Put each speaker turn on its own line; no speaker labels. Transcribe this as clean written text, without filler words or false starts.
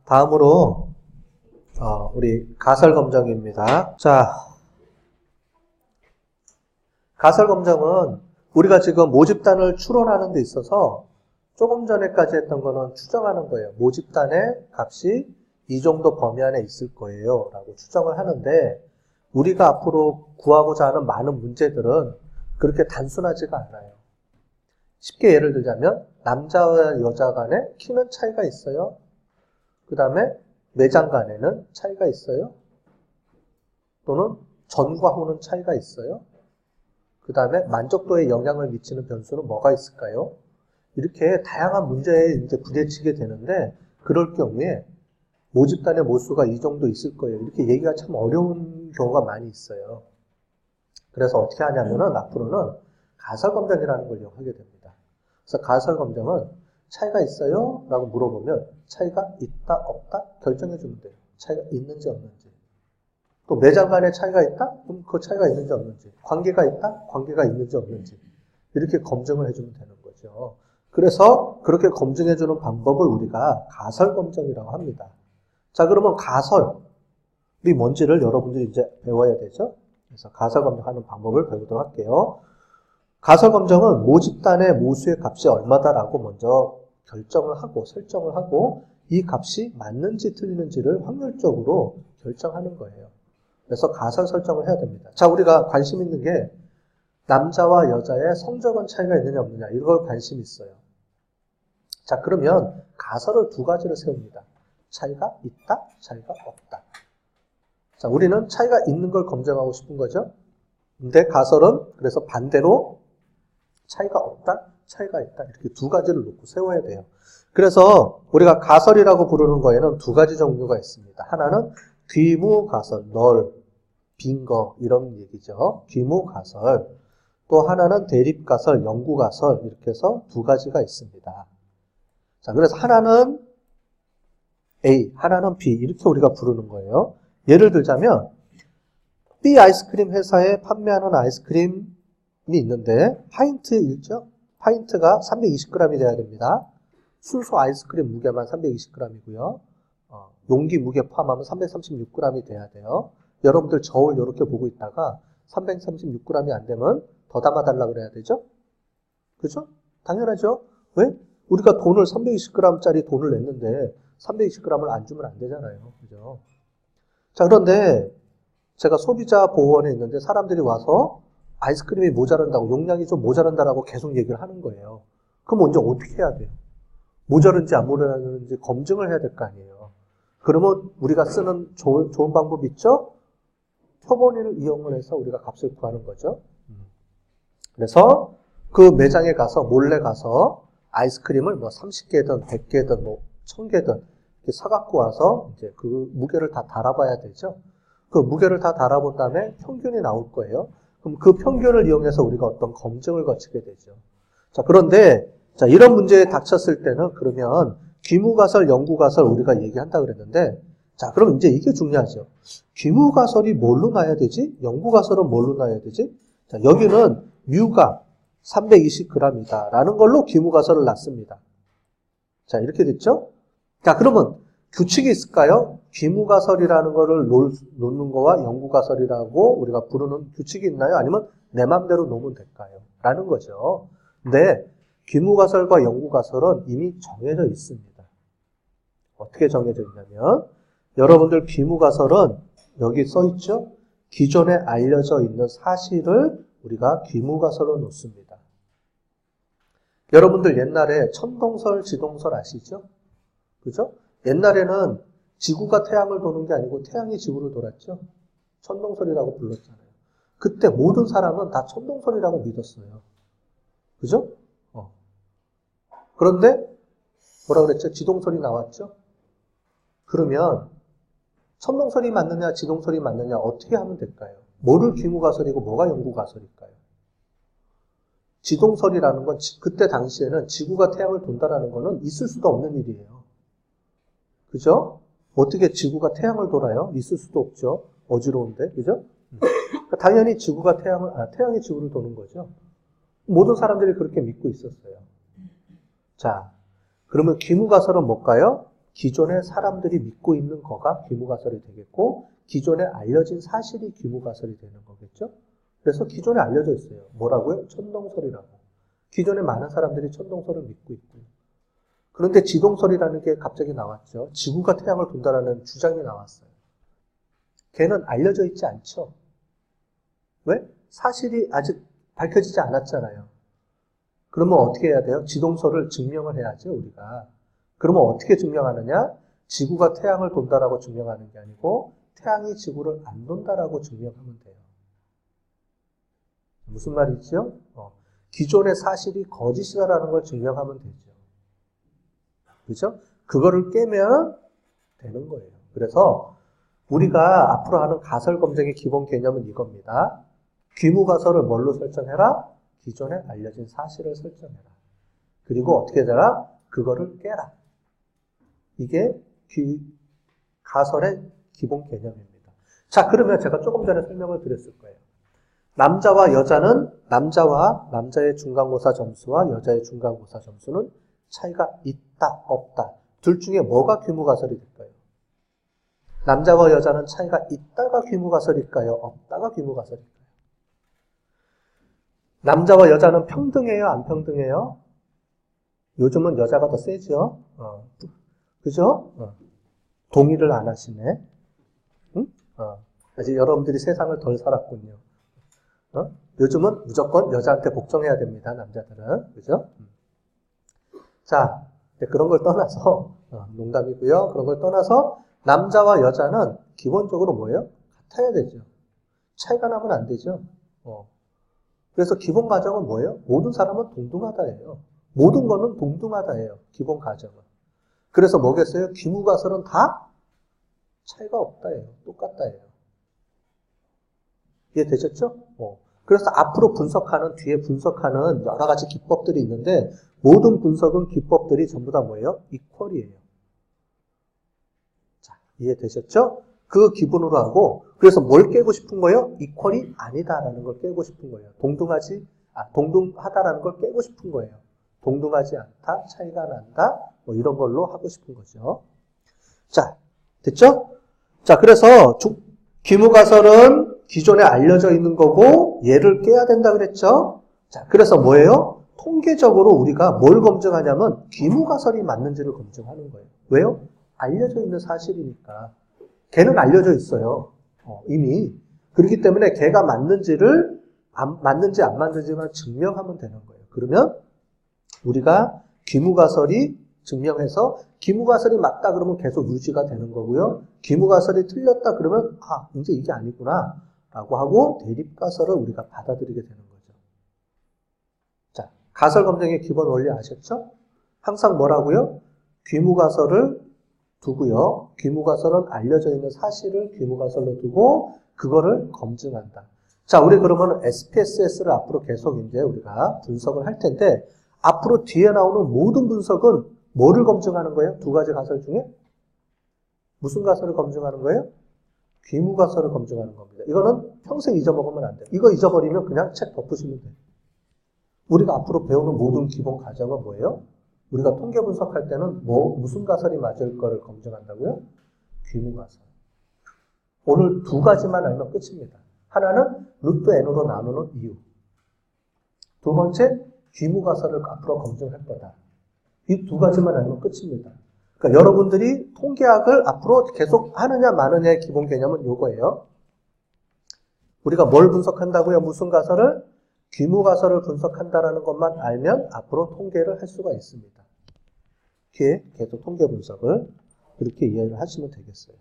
다음으로 우리 가설검정입니다. 자, 가설검정은 우리가 지금 모집단을 추론하는 데 있어서 조금 전에까지 했던 거는 추정하는 거예요. 모집단의 값이 이 정도 범위 안에 있을 거예요 라고 추정을 하는데, 우리가 앞으로 구하고자 하는 많은 문제들은 그렇게 단순하지가 않아요. 쉽게 예를 들자면 남자와 여자 간에 키는 차이가 있어요. 그 다음에 매장 간에는 차이가 있어요. 또는 전과 후는 차이가 있어요. 그 다음에 만족도에 영향을 미치는 변수는 뭐가 있을까요? 이렇게 다양한 문제에 이제 부딪히게 되는데, 그럴 경우에 모집단의 모수가 이 정도 있을 거예요. 이렇게 얘기가 참 어려운 경우가 많이 있어요. 그래서 어떻게 하냐면은 앞으로는 가설검정이라는 걸 이용하게 됩니다. 그래서 가설검정은 차이가 있어요? 라고 물어보면 차이가 있다, 없다? 결정해 주면 돼요. 차이가 있는지 없는지. 또 매장 간에 차이가 있다? 그럼 그 차이가 있는지 없는지. 관계가 있다? 관계가 있는지 없는지. 이렇게 검증을 해주면 되는 거죠. 그래서 그렇게 검증해 주는 방법을 우리가 가설검정이라고 합니다. 자, 그러면 가설이 뭔지를 여러분들이 이제 배워야 되죠. 그래서 가설검정하는 방법을 배우도록 할게요. 가설검정은 모집단의 모수의 값이 얼마다라고 먼저 결정을 하고 설정을 하고, 이 값이 맞는지 틀리는지를 확률적으로 결정하는 거예요. 그래서 가설 설정을 해야 됩니다. 자, 우리가 관심 있는 게 남자와 여자의 성적은 차이가 있느냐 없느냐, 이걸 관심 있어요. 자, 그러면 가설을 두 가지를 세웁니다. 차이가 있다, 차이가 없다. 자, 우리는 차이가 있는 걸 검증하고 싶은 거죠. 근데 가설은 그래서 반대로 차이가 없다, 차이가 있다, 이렇게 두 가지를 놓고 세워야 돼요. 그래서 우리가 가설이라고 부르는 거에는 두 가지 종류가 있습니다. 하나는 귀무가설, 널, 빈 거, 이런 얘기죠. 귀무가설. 또 하나는 대립가설, 영구가설, 이렇게 해서 두 가지가 있습니다. 자, 그래서 하나는 A, 하나는 B, 이렇게 우리가 부르는 거예요. 예를 들자면 B 아이스크림 회사에 판매하는 아이스크림이 있는데 파인트일죠? 파인트가 320g이 돼야 됩니다. 순수 아이스크림 무게만 320g이고요. 용기 무게 포함하면 336g이 돼야 돼요. 여러분들 저울 이렇게 보고 있다가 336g이 안 되면 더 담아달라 그래야 되죠? 그죠? 당연하죠? 왜? 우리가 돈을 320g짜리 돈을 냈는데 320g을 안 주면 안 되잖아요. 그죠? 자, 그런데 제가 소비자 보호원에 있는데 사람들이 와서 아이스크림이 모자란다고, 용량이 좀 모자란다라고 계속 얘기를 하는 거예요. 그럼 먼저 어떻게 해야 돼요? 모자른지 안 모자른지 검증을 해야 될 거 아니에요. 그러면 우리가 쓰는 좋은 방법 있죠? 표본위를 이용을 해서 우리가 값을 구하는 거죠. 그래서 그 매장에 가서 몰래 가서 아이스크림을 뭐 30개든 100개든 뭐 1000개든 이렇게 사갖고 와서 이제 그 무게를 다 달아봐야 되죠. 그 무게를 다 달아본 다음에 평균이 나올 거예요. 그럼 그 평균을 이용해서 우리가 어떤 검증을 거치게 되죠. 자, 그런데 자, 이런 문제에 닥쳤을 때는 그러면 귀무가설, 영구가설 우리가 얘기한다 그랬는데, 자, 그럼 이제 이게 중요하죠. 귀무가설이 뭘로 나야 되지? 영구가설은 뭘로 나야 되지? 자, 여기는 뮤가 320g이다 라는 걸로 귀무가설을 놨습니다. 자, 이렇게 됐죠? 자, 그러면 규칙이 있을까요? 귀무가설이라는 거를 놓는 거와 영구가설이라고 우리가 부르는 규칙이 있나요? 아니면 내 맘대로 놓으면 될까요? 라는 거죠. 근데 귀무가설과 영구가설은 이미 정해져 있습니다. 어떻게 정해져 있냐면, 여러분들 귀무가설은 여기 써있죠? 기존에 알려져 있는 사실을 우리가 귀무가설로 놓습니다. 여러분들 옛날에 천동설, 지동설 아시죠? 그죠? 옛날에는 지구가 태양을 도는 게 아니고 태양이 지구를 돌았죠? 천동설이라고 불렀잖아요. 그때 모든 사람은 다 천동설이라고 믿었어요. 그죠? 그런데 뭐라 그랬죠? 지동설이 나왔죠? 그러면 천동설이 맞느냐 지동설이 맞느냐 어떻게 하면 될까요? 뭐를 귀무가설이고 뭐가 영구가설일까요? 지동설이라는 건 그때 당시에는 지구가 태양을 돈다라는 거는 있을 수도 없는 일이에요. 그죠? 어떻게 지구가 태양을 돌아요? 있을 수도 없죠. 어지러운데, 그죠? 그러니까 당연히 지구가 태양이 지구를 도는 거죠. 모든 사람들이 그렇게 믿고 있었어요. 자, 그러면 귀무가설은 뭘까요? 기존에 사람들이 믿고 있는 거가 귀무가설이 되겠고 기존에 알려진 사실이 귀무가설이 되는 거겠죠. 그래서 기존에 알려져 있어요. 뭐라고요? 천동설이라고. 기존에 많은 사람들이 천동설을 믿고 있고요. 그런데 지동설이라는 게 갑자기 나왔죠. 지구가 태양을 돈다라는 주장이 나왔어요. 걔는 알려져 있지 않죠. 왜? 사실이 아직 밝혀지지 않았잖아요. 그러면 어떻게 해야 돼요? 지동설을 증명을 해야죠, 우리가. 그러면 어떻게 증명하느냐? 지구가 태양을 돈다라고 증명하는 게 아니고 태양이 지구를 안 돈다라고 증명하면 돼요. 무슨 말이죠? 기존의 사실이 거짓이다라는 걸 증명하면 되죠. 그죠? 그거를 깨면 되는 거예요. 그래서 우리가 앞으로 하는 가설 검증의 기본 개념은 이겁니다. 귀무가설을 뭘로 설정해라? 기존에 알려진 사실을 설정해라. 그리고 어떻게 되라? 그거를 깨라. 이게 가설의 기본 개념입니다. 자, 그러면 제가 조금 전에 설명을 드렸을 거예요. 남자와 여자는 남자의 중간고사 점수와 여자의 중간고사 점수는 차이가 있다, 없다. 둘 중에 뭐가 귀무가설이 될까요? 남자와 여자는 차이가 있다가 귀무가설일까요? 없다가 귀무가설일까요? 남자와 여자는 평등해요? 안 평등해요? 요즘은 여자가 더 세죠? 그죠? 동의를 안 하시네. 응? 아직 여러분들이 세상을 덜 살았군요. 요즘은 무조건 여자한테 복종해야 됩니다, 남자들은. 그죠? 자, 그런 걸 떠나서, 농담이고요. 그런 걸 떠나서, 남자와 여자는 기본적으로 뭐예요? 같아야 되죠. 차이가 나면 안 되죠. 그래서 기본 가정은 뭐예요? 모든 사람은 동등하다예요. 모든 거는 동등하다예요. 기본 가정은. 그래서 뭐겠어요? 귀무가설은 다 차이가 없다예요. 똑같다예요. 이해되셨죠? 그래서 앞으로 뒤에 분석하는 여러 가지 기법들이 있는데 모든 분석은 기법들이 전부 다 뭐예요? 이퀄이에요. 자, 이해되셨죠? 그 기본으로 하고 그래서 뭘 깨고 싶은 거예요? 이퀄이 아니다라는 걸 깨고 싶은 거예요. 동등하다라는 걸 깨고 싶은 거예요. 동등하지 않다, 차이가 난다, 뭐 이런 걸로 하고 싶은 거죠. 자, 됐죠? 자, 그래서 귀무가설은 기존에 알려져 있는 거고 얘를 깨야 된다 그랬죠? 자, 그래서 뭐예요? 통계적으로 우리가 뭘 검증하냐면 귀무가설이 맞는지를 검증하는 거예요. 왜요? 알려져 있는 사실이니까. 걔는 알려져 있어요. 이미. 그렇기 때문에 걔가 맞는지 안 맞는지만 증명하면 되는 거예요. 그러면 우리가 귀무가설이 증명해서 귀무가설이 맞다 그러면 계속 유지가 되는 거고요. 귀무가설이 틀렸다 그러면 이제 이게 아니구나 라고 하고 대립가설을 우리가 받아들이게 되는 거죠. 자, 가설 검증의 기본 원리 아셨죠? 항상 뭐라고요? 귀무가설을 두고요. 귀무가설은 알려져 있는 사실을 귀무가설로 두고 그거를 검증한다. 자, 우리 그러면 SPSS를 앞으로 계속 이제 우리가 분석을 할 텐데 앞으로 뒤에 나오는 모든 분석은 뭐를 검증하는 거예요? 두 가지 가설 중에? 무슨 가설을 검증하는 거예요? 귀무가설을 검증하는 겁니다. 이거는 평생 잊어먹으면 안 돼요. 이거 잊어버리면 그냥 책 덮으시면 돼요. 우리가 앞으로 배우는 모든 기본 과정은 뭐예요? 우리가 통계 분석할 때는 무슨 가설이 맞을 거를 검증한다고요? 귀무가설. 오늘 두 가지만 알면 끝입니다. 하나는 루트 n으로 나누는 이유. 두 번째, 귀무가설을 앞으로 검증할 거다. 이 두 가지만 알면 끝입니다. 그러니까 여러분들이 통계학을 앞으로 계속 하느냐 마느냐의 기본 개념은 이거예요. 우리가 뭘 분석한다고요? 무슨 가설을? 귀무가설을 분석한다라는 것만 알면 앞으로 통계를 할 수가 있습니다. 계속 통계 분석을 그렇게 이해를 하시면 되겠어요.